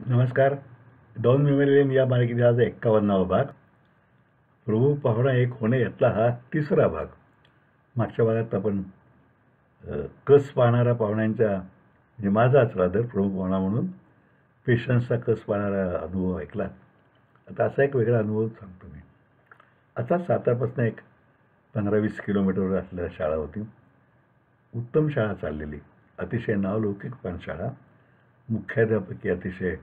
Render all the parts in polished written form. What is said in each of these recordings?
नमस्कार. Don memory लेन या मालिकेचा आज 51वा भाग. प्रभू पाहुणा एक होणे यातला हा तिसरा भाग. मागच्या भागात आपण कस पाहणारा पाहुण्यांच्या म्हणजे माझाच रादर प्रभू पाहुणा म्हणून पेशन्सचा कस पाहणारा अनुभव ऐकला. आता असा एक वेगळा अनुभव सांगतो मी. आता सातारपासून एक 15-20 किलोमीटरवर असलेली शाळा होती. उत्तम शाळा चाललेली, अतिशय नावलौकिक पण शाळा. मुख्याध्यापकी अतिशय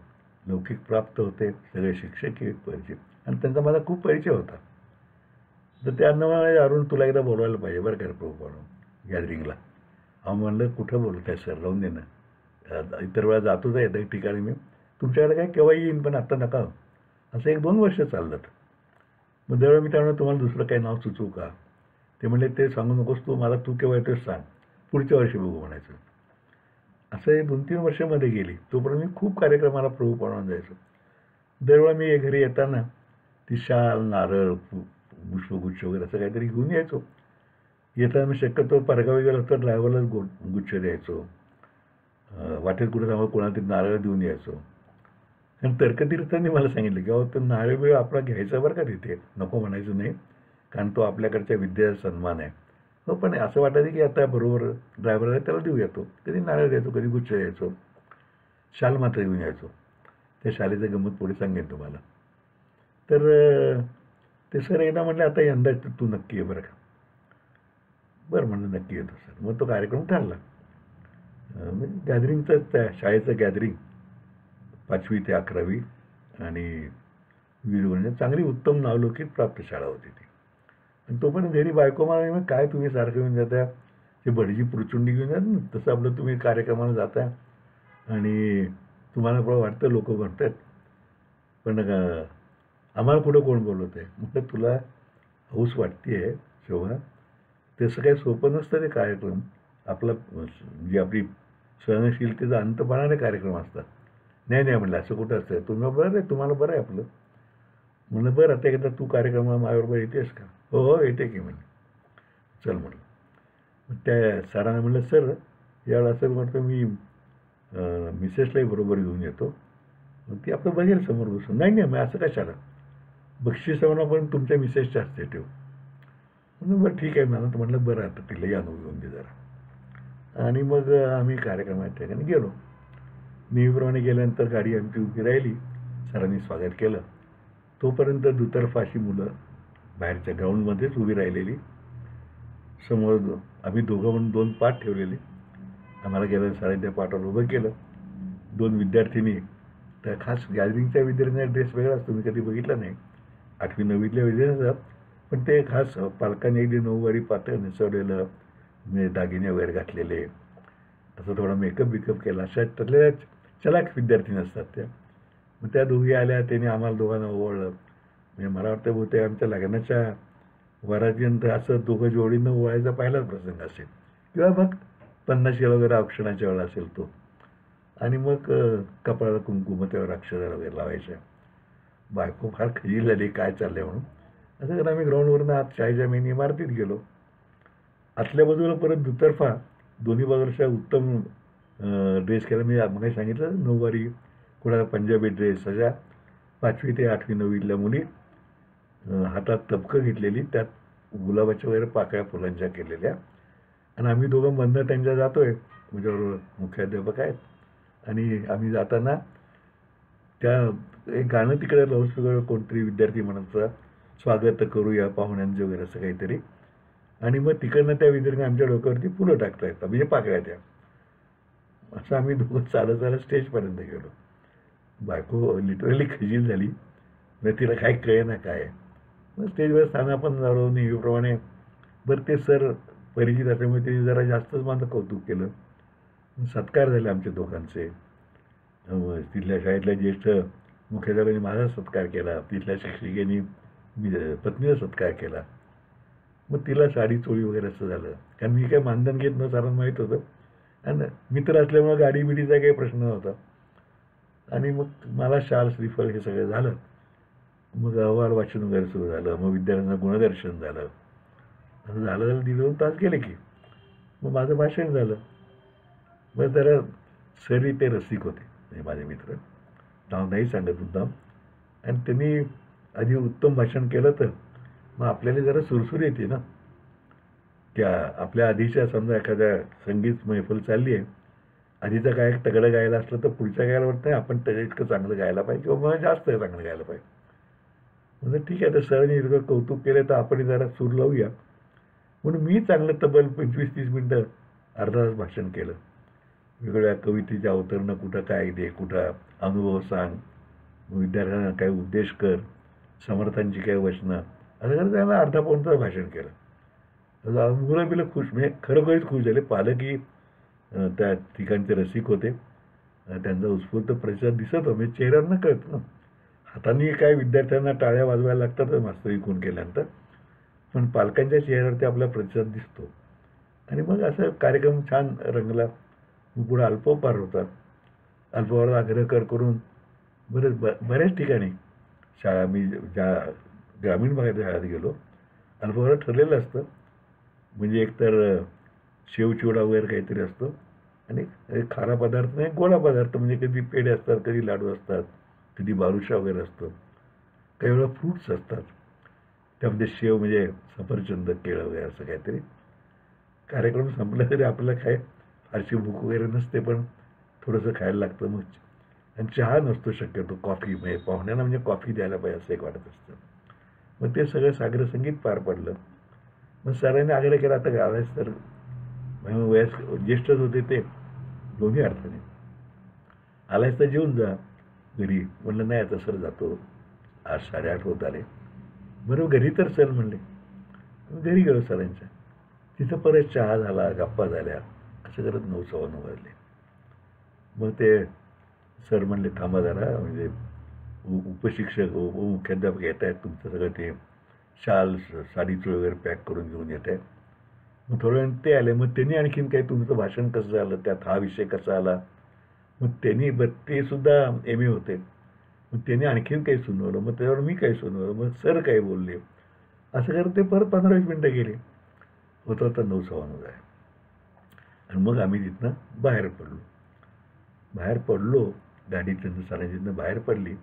लौकिक प्राप्त होते, सगळे शिक्षकही परिचित आणि त्यांचा माझा खूप परिचय होता. तर त्यांना म्हणाले, अरुण तुला एकदा बोलवायला पाहिजे बरं का प्रभू म्हणून गॅदरिंगला. म्हणलं कुठं बोलत आहे सर, राहून दे ना, इतर वेळा जातोच आहे एक ठिकाणी मी, तुमच्याकडे काय केव्हा येईन पण आत्ता नका. असं 1-2 वर्ष चाललं. मग दरवेळी मी त्यांना तुम्हाला दुसरं काही नाव सुचवू का? ते म्हणले ते सांगू नकोस, तू मला तू केव्हा येतोस सांग, पुढच्या वर्षी बघू म्हणायचं. असं 2-3 वर्षामध्ये गेली. तोपर्यंत मी खूप कार्यक्रमाला प्रभू पाहुणा जायचो. दरवेळा मी घरी येताना ती शाल, नारळ, पुष्पगुच्छ वगैरे असं काहीतरी घेऊन यायचो. येताना मी शक्यतो परगावी गेलो तर ड्रायव्हरलाच गुच्छ द्यायचो. वाटेत कुठे त्यामुळे कोणाला तरी नारळ देऊन यायचो. कारण तर्कतीर्थांनी मला सांगितलं की अहो तो नारळ वेळ आपला घ्यायचा बरं का तिथे, नको म्हणायचं नाही, कारण तो आपल्याकडच्या विद्येचा सन्मान आहे. हो, पण असं वाटायचं की आता बरोबर ड्रायव्हरला त्याला देऊ येतो. कधी नारळ द्यायचो, कधी गुच्छ द्यायचो. शाल मात्र घेऊन यायचो. त्या शालेचं गंमत पुढे सांगेन तुम्हाला. तर ते सर एकदा म्हटले, आता यंदा तू नक्की ये बरं का. बरं म्हणलं नक्की येतो सर. मग तो कार्यक्रम ठरला. गॅदरिंगचं, त्या शाळेचं गॅदरिंग 5वी ते 11वी आणि म्हणजे चांगली उत्तम नावलौकिक प्राप्त शाळा होती ती. आणि तो पण घरी बायको मला, मग काय तुम्ही सारखं घेऊन जाता, ते भडजी पुरचुंडी घेऊन जात ना तसं आपलं तुम्ही कार्यक्रमाला जाता आणि तुम्हाला पण वाटतं लोक म्हणतात, पण आम्हाला कुठं कोण बोलवत आहे. म्हटलं तुला हौस वाटते आहे शोभा, तसं काही सोपं नसतं ते कार्यक्रम. आपला जी आपली सहनशीलतेचा अंत पाहणारे कार्यक्रम असतात. नाही नाही म्हणलं असं कुठं असतं, तुम्ही बरं आहे, तुम्हाला बरं आहे आपलं. म्हणलं बरं, आता एकदा तू कार्यक्रमाला माझ्याबरोबर येतेस का? हो हो येते की म्हणे. चल म्हणलं. मग त्या सरांना म्हणलं सर यावेळेला असं म्हणतो मी मिसेसलाही बरोबर घेऊन येतो, मग ती आपलं बघेल समोर बसून. नाही नाही मग असं कशाला, बक्षिसावना पण तुमच्या मिसेसच्या हस्ते ठेव. म्हणून बरं ठीक आहे म्हणा. तर म्हटलं बरं आता तिलाही अनुभव घेऊन दे जरा. आणि मग आम्ही कार्यक्रमाच्या ठिकाणी गेलो. नेहमीप्रमाणे गेल्यानंतर गाडी आमची उभी राहिली. सरांनी स्वागत केलं. तोपर्यंत दुतर्फा अशी मुलं बाहेरच्या ग्राउंडमध्येच उभी राहिलेली. समोर आम्ही दोघं म्हणून 2 पाठ ठेवलेले. आम्हाला गेल्या सरांच्या पाठावर उभं केलं. 2 विद्यार्थिनी, त्या खास गॅदरिंगच्या विद्यार्थ्यांचा ड्रेस वेगळा असतो, मी कधी बघितला नाही. 8वी-9वीतल्या विद्यार्थ्यांचा, पण ते खास पालकांनी अगदी नऊवारी पातळ नेसवलेलं, म्हणजे दागिने वगैरे घातलेले, असं थोडा मेकअप बिकअप केला, अशा त्यातल्या चलाक विद्यार्थी असतात त्या. मग त्या दोघी आल्या, त्याने आम्हाला दोघांना ओवाळलं. म्हणजे मला वाटतं बहुतेक आमच्या लग्नाच्या वरातीनंतर असं दोघं जोडीनं ओवाळायचा पहिलाच प्रसंग असेल, किंवा मग 50 वगैरे औक्षणाच्या वेळा असेल तो. आणि मग कपाळाला कुंकुम, त्यावर अक्षरा वगैरे लावायच्या. बायको फार खजील झाली, काय चाललंय म्हणून. असं करून आम्ही ग्राउंडवरनं आत शाळेच्या मेन इमारतीत गेलो. आतल्या बाजूला परत दुतर्फा दोन्ही बाजूच्या उत्तम ड्रेस केला. मी मग सांगितलं नऊवारी, कोणाला पंजाबी ड्रेस, अशा 5वी ते 8वी-9वीतल्या मुली, हातात तबकं घेतलेली, त्यात गुलाबाच्या वगैरे पाकळ्या फुलांच्या केलेल्या. आणि आम्ही दोघं मधनं त्यांच्या जातोय, म्हणजे मुख्याध्यापक आहेत. आणि आम्ही जाताना त्या एक गाणं तिकडे लाऊडस्पीकरवर कोणतरी विद्यार्थी म्हणायचा, स्वागत करूया पाहुण्यांचं वगैरे असं काहीतरी. आणि मग तिकडनं त्या विद्यार्थ्यांनी आमच्या डोक्यावरती फुलं टाकता येतात, म्हणजे पाकळ्या त्या. असं आम्ही दोघं चालत चालत स्टेजपर्यंत गेलो. बायको लिटरली खजील झाली, मग तिला काय कळे ना काय. मग स्टेजवर स्थाना पण झालो नेहमीप्रमाणे. बरं ते सर परिचित असल्यामुळे त्यांनी जरा जास्तच माझं कौतुक केलं. सत्कार झाले आमच्या दोघांचे. तिथल्या शाळेतल्या ज्येष्ठ मुख्याध्यापकांनी माझा सत्कार केला, तिथल्या शिक्षिकेने पत्नीचा सत्कार केला. मग तिला साडी चोळी वगैरे असं झालं, कारण मी काय मानधन घेत न सरांना माहीत होतं, आणि मित्र असल्यामुळं गाडी बिडीचा काही प्रश्न नव्हता. आणि मग मला शाल, श्रीफळ हे सगळं झालं. मग अहवाल वाचन वगैरे सुरू झालं. मग विद्यार्थ्यांना गुणदर्शन झालं. असं झालं 1-2 तास गेले की मग माझं भाषण झालं. मग जरा सरी ते रसिक होते, म्हणजे माझे मित्र. नाव नाही सांगत मुद्दाम. आणि त्यांनी आधी उत्तम भाषण केलं तर मग आपल्याला जरा सुरसुरी येते ना. त्या आपल्या आधीच्या समजा एखाद्या संगीत मैफल चालली आहे, आधीचं गायक तगडं गायला असलं तर पुढच्या गायला वाटतं नाही आपण त्याच्या इतकं चांगलं गायला पाहिजे किंवा मला जास्त चांगलं गायला पाहिजे. म्हणजे ठीक आहे, तर सरांनी इतकं कौतुक केलं तर आपण जरा सूर लावूया. म्हणून मी चांगलं तब्बल 25-30 मिनटं अर्धा तास भाषण केलं. वेगवेगळ्या कवितेचे अवतरणं, कुठं काय दे, कुठं अनुभव सांग, विद्यार्थ्यांना काय उपदेश कर, समर्थांची काय वचनं, असं करत त्यांना अर्धा पाऊण तास भाषण केलं. मुलं बिलं खुश, म्हणजे खरोखरीच खुश झाले. पालकही त्या ठिकाणचे रसिक होते. त्यांचा उत्स्फूर्त प्रतिसाद दिसत होता, म्हणजे चेहऱ्यांना कळत ना. हाताने काय विद्यार्थ्यांना टाळ्या वाजवायला लागतात मास्तर इकून केल्यानंतर, पण पालकांच्या चेहऱ्यावरती आपला प्रतिसाद दिसतो. आणि मग असं कार्यक्रम छान रंगला. मग पुढे अल्पोपहार होता. अल्पोपहाराचा आग्रह करून बऱ्याच ठिकाणी शाळा, मी ज्या ग्रामीण भागाच्या शाळेत गेलो, अल्पोपहार ठरलेलं असतं. म्हणजे एकतर शेवचिवडा वगैरे काहीतरी असतो आणि खारा पदार्थ नाही, गोडा पदार्थ, म्हणजे कधी पेढे असतात, कधी लाडू असतात, कधी बालुशा वगैरे असतो, काही वेळा फ्रूट्स असतात. त्यामध्ये शेव म्हणजे सफरचंद, केळं वगैरे असं काहीतरी. कार्यक्रम संपला तरी आपल्याला काय फारशी भूक वगैरे नसते, पण थोडंसं खायला लागतं. मग आणि चहा नसतो शक्यतो, कॉफी, म्हणजे पाहुण्यांना म्हणजे कॉफी द्यायला पाहिजे असं एक वाटत असतं. मग ते सगळं सागर संगीत पार पडलं. मग सरांनी आग्रह केला, आता गावायच तर ज्येष्ठच होते ते दोन्ही अर्थाने, आलायच तर जेवून जा घरी. म्हणलं नाही आता सर जातो, 8:30 होत आले. बरं घरी तर चल म्हणले. घरी गेलो सरांच्या. तिथं परत चहा झाला, गप्पा झाल्या, असं करत 9:15 वाजले. मग ते सर म्हणले थांबा जरा, म्हणजे उपशिक्षक मुख्याध्यापक येत आहेत, तुमचं सगळं ते शाल साडीचं वगैरे पॅक करून घेऊन येत आहेत. मग थोड्या वेळाने ते आले. मग त्यांनी आणखीन काही तुमचं भाषण कसं झालं, त्यात हा विषय कसा आला. मग त्यांनी ते सुद्धा MA होते. मग त्यांनी आणखीन काही सुनावलं. मग त्याच्यावर मी काही सुनावलं. मग सर काही बोलले. असं करत ते परत 15-20 मिनटं गेले. होता 9:15 आहे. आणि मग आम्ही तिथनं बाहेर पडलो. गाडी त्यांचं सरांची तिथनं बाहेर पडली.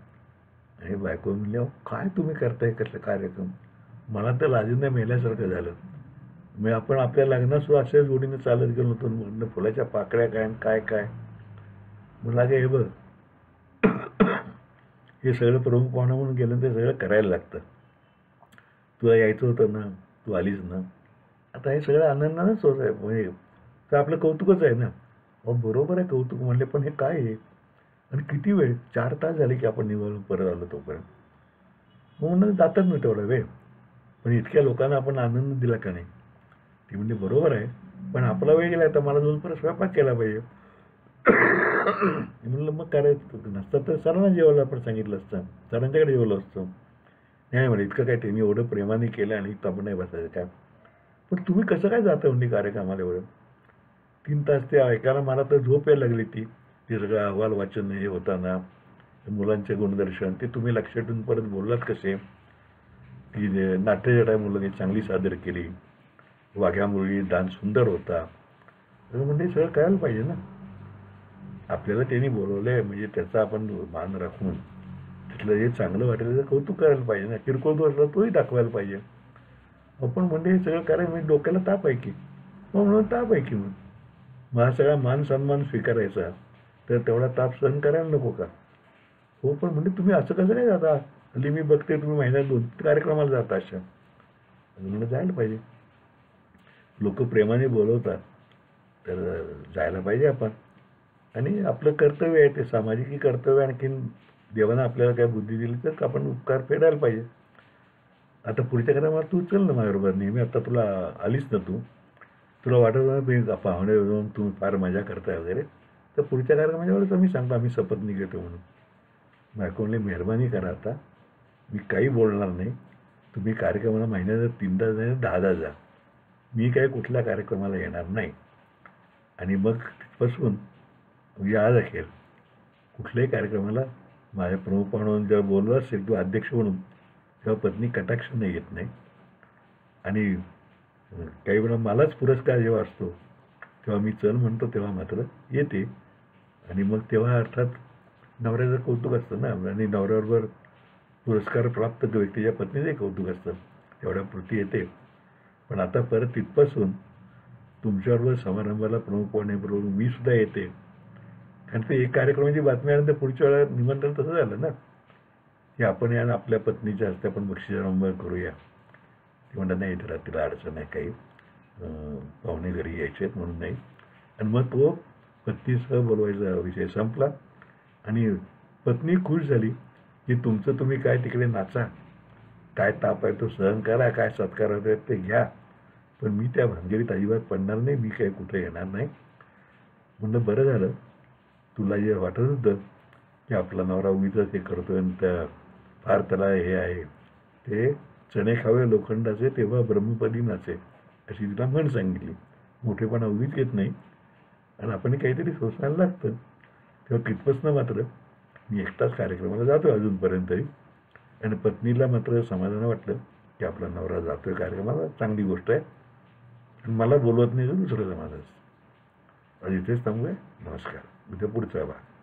आणि बायको म्हणली, अहो काय तुम्ही करताय, कसलं कार्यक्रम. मला तर लाजेनं मेल्यासारखं झालं. म्हणजे आपण आपल्या लग्नात सुद्धा अशाच जोडीनं चालत गेलो होतो. म्हणलं फुलाच्या पाकळ्या काय काय. मला हे बघ, हे सगळं प्रमुख पाहुणा म्हणून गेलं ते सगळं करायला लागतं. तुला यायचं होतं ना, तू आलीस ना, आता हे सगळं आनंदानंच होत आहे. म्हणजे तर आपलं कौतुकच आहे ना. अहो बरोबर आहे कौतुक म्हणले, पण हे काय आहे आणि किती वेळ, 4 तास झाले की आपण निवडून परत आलो तोपर्यंत. मग म्हणून जातात ना तेवढा वेळ, पण इतक्या लोकांना आपण आनंद दिला का नाही. ती म्हणजे बरोबर आहे, पण आपला वेळ गेला तर मला जाऊन परत स्वयंपाक केला पाहिजे. म्हणलं मग करायचं नसतं तर सरांना जेवायला आपण सांगितलं असतं, सरांच्याकडे जेवलं असतं. नाही म्हणे इतकं काय, त्यांनी एवढं प्रेमाने केलं आणि इतकं आपण नाही बसायचं काय. पण तुम्ही कसं काय जाता म्हणजे कार्यक्रमाला एवढं 3 तास ते ऐकायला. मला तर झोप यायला लागली. ती सगळं अहवाल वाचन हे होताना, मुलांचे गुणदर्शन, ते तुम्ही लक्षात ठेवून परत बोललात कसे की नाट्यजटा मुलांनी चांगली सादर केली, वाघ्या मुरळी डान्स सुंदर होता. म्हणजे सगळं करायला पाहिजे ना. आपल्याला त्यांनी बोलवलं आहे म्हणजे त्याचा आपण मान राखून तिथलं जे चांगलं वाटेल त्याचं कौतुक करायला पाहिजे ना. किरकोळ दोषला तोही दाखवायला पाहिजे. आपण म्हणजे हे सगळं करायला म्हणजे डोक्याला ताप आहे की, मग म्हणून ताप आहे की मग हा सगळा मान सन्मान स्वीकारायचा, तर तेवढा ताप सहन करायला नको का. हो पण म्हणजे तुम्ही असं कसं नाही जाता. हल्ली मी बघते तुम्ही महिन्यात 2 कार्यक्रमाला जाता अशा. म्हणून जायला पाहिजे. लोक प्रेमाने बोलवतात तर जायला पाहिजे आपण. आणि आपलं कर्तव्य आहे ते, सामाजिक कर्तव्य. आणखीन देवानं आपल्याला काय बुद्धी दिली तर आपण उपकार फेडायला पाहिजे. आता पुढच्या कार्यक्रमाला तू चल ना माझ्याबरोबर नेहमी. आता तुला आलीस ना तू, तुला वाटत मी पाहुणे जाऊन तुम्ही फार मजा करताय वगैरे, तर पुढच्या कार्यक्रमाच्या वेळेस आम्ही सांगतो आम्ही शपथ घेतो म्हणून. बायकोने मेहरबानी करा, आता मी काही बोलणार नाही. तुम्ही कार्यक्रमाला महिन्यात 3दा जा, 10दा जा. मी काही कुठल्या कार्यक्रमाला येणार नाही. आणि मग तिथपासून आज अखेर कुठल्याही कार्यक्रमाला माझ्या प्रमुख म्हणून जेव्हा बोललो असेल किंवा अध्यक्ष म्हणून, तेव्हा पत्नी कटाक्षाने येत नाही. आणि काही वेळा मलाच पुरस्कार जेव्हा असतो तेव्हा मी चल म्हणतो, तेव्हा मात्र येते. आणि मग तेव्हा अर्थात नवऱ्याचं कौतुक असतं ना, आणि नवऱ्याबरोबर पुरस्कार प्राप्त व्यक्तीच्या पत्नीचंही कौतुक असतं, एवढ्या पुरती येते. पण आता परत तिथपासून तुमच्याबरोबर समारंभाला प्रमुख पाहुण्याबरोबर मी सुद्धा येते. कारण ते एक कार्यक्रमाची बातमी आल्यानंतर पुढच्या वेळेला निमंत्रण तसं झालं ना, की आपण या आपल्या पत्नीच्या हस्ते आपण बक्षीस समारंभ करूया. ते म्हणतात नाही, त्याला तिला अडचण आहे काही, पाहुणे घरी यायचे आहेत म्हणून नाही. आणि मग तो पत्नीसह बोलवायचा विषय संपला आणि पत्नी खुश झाली की तुमचं तुम्ही काय तिकडे नाचा, काय ताप आहे तो सहन करा, काय सत्कार होत आहेत ते घ्या, पण मी त्या भानगडीत अजिबात पडणार नाही, मी काही कुठे येणार नाही. म्हणलं बरं झालं, तुला जे वाटत होतं की आपला नवरा उगीच हे करतोय आणि त्या फार त्याला हे आहे, ते चणे खावे लोखंडाचे तेव्हा ब्रह्मपदी नाचे, अशी तिला म्हण सांगितली. मोठेपणा उगीच येत नाही आणि आपण काहीतरी सोसायला लागतं. तेव्हा तिथपासनं मात्र मी एकटाच कार्यक्रमाला जातो अजूनपर्यंतही. आणि पत्नीला मात्र समाधान वाटलं की आपला नवरा जातोय कार्यक्रमाला, चांगली गोष्ट आहे, आणि मला बोलवत नाही तर दुसरं समाधान. आज इथेच थांबूया. नमस्कार. उद्या पुढचा भाग.